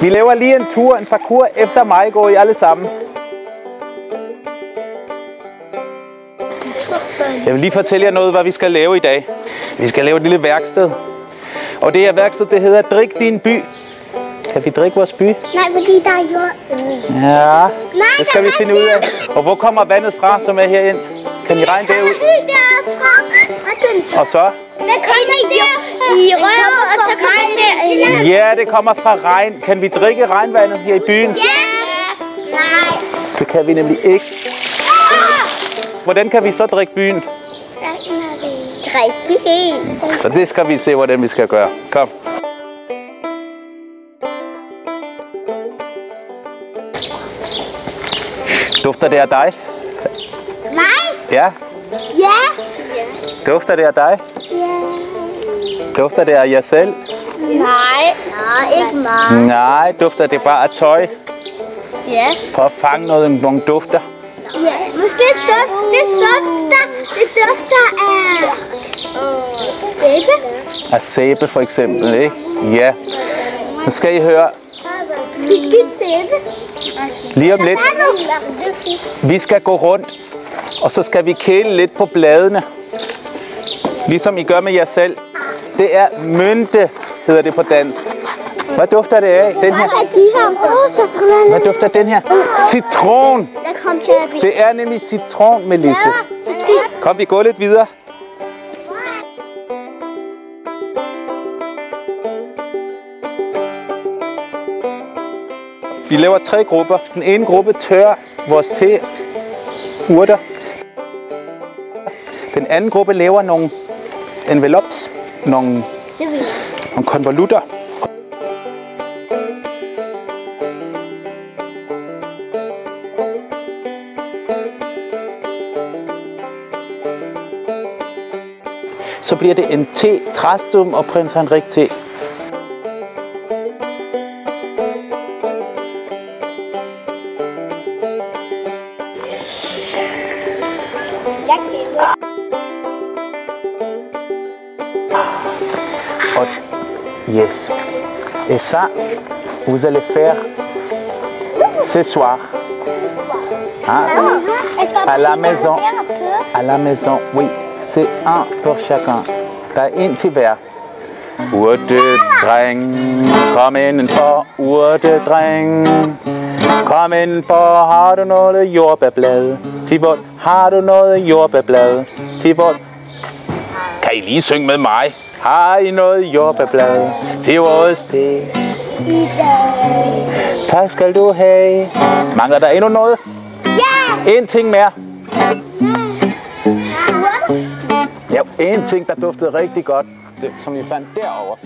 Vi laver lige en tur, en parkour efter mig. Går I alle sammen? Jeg vil lige fortælle jer noget, hvad vi skal lave i dag. Vi skal lave et lille værksted. Og det her værksted, det hedder Drik din by. Kan vi drikke vores by? Nej, fordi der er jord. Ja, det skal vi finde ud af. Og hvor kommer vandet fra, som er herind? Kan I regne det ud? Og så? Det kommer i røret, og så kommer det. Ja, det kommer fra regn. Kan vi drikke regnvandet her i byen? Ja. Nej. Det kan vi nemlig ikke. Hvordan kan vi så drikke byen? Drikke byen. Så det skal vi se, hvordan vi skal gøre. Kom. Dufter det af dig? Mig? Ja. Ja. Dufter det af dig? Ja. Dufter det af jer selv? Nej. Nej, ikke meget. Nej, dufter det bare af tøj? Ja. For at fange nogle dufter? Ja. Måske det dufter af sæbe. Af sæbe for eksempel, ikke? Ja. Nu skal I høre. Beskidt sæbe. Lige om lidt. Vi skal gå rundt, og så skal vi kæle lidt på bladene. Ligesom I gør med jer selv. Det er mynte, hedder det på dansk. Hvad dufter det af? Den her. Hvad dufter den her? Citron. Det er nemlig citron, Melisse. Kom, vi går lidt videre. Vi laver 3 grupper. Den ene gruppe tørrer vores te, urter. Den anden gruppe laver nogle envelopes, nogle konvolutter. Så bliver det en te, Trastum og Prins Henrik te. Yes. Et ça, vous allez faire ce soir. Hein? À la maison. À la maison, oui. C'est un pour chacun. Der er en til hver. Urtedreng, kom indenfor, urtedreng. Kom indenfor, har du noget jordbærblad? Tibot, har du noget jordbærblad? Tibot, kan I lige synge med mig? Har I noget jordbærblad til vores te? I dag. Tak skal du have. Mangler der endnu noget? Ja! En ting mere. Ja, en ting, der duftede rigtig godt, som vi fandt derovre.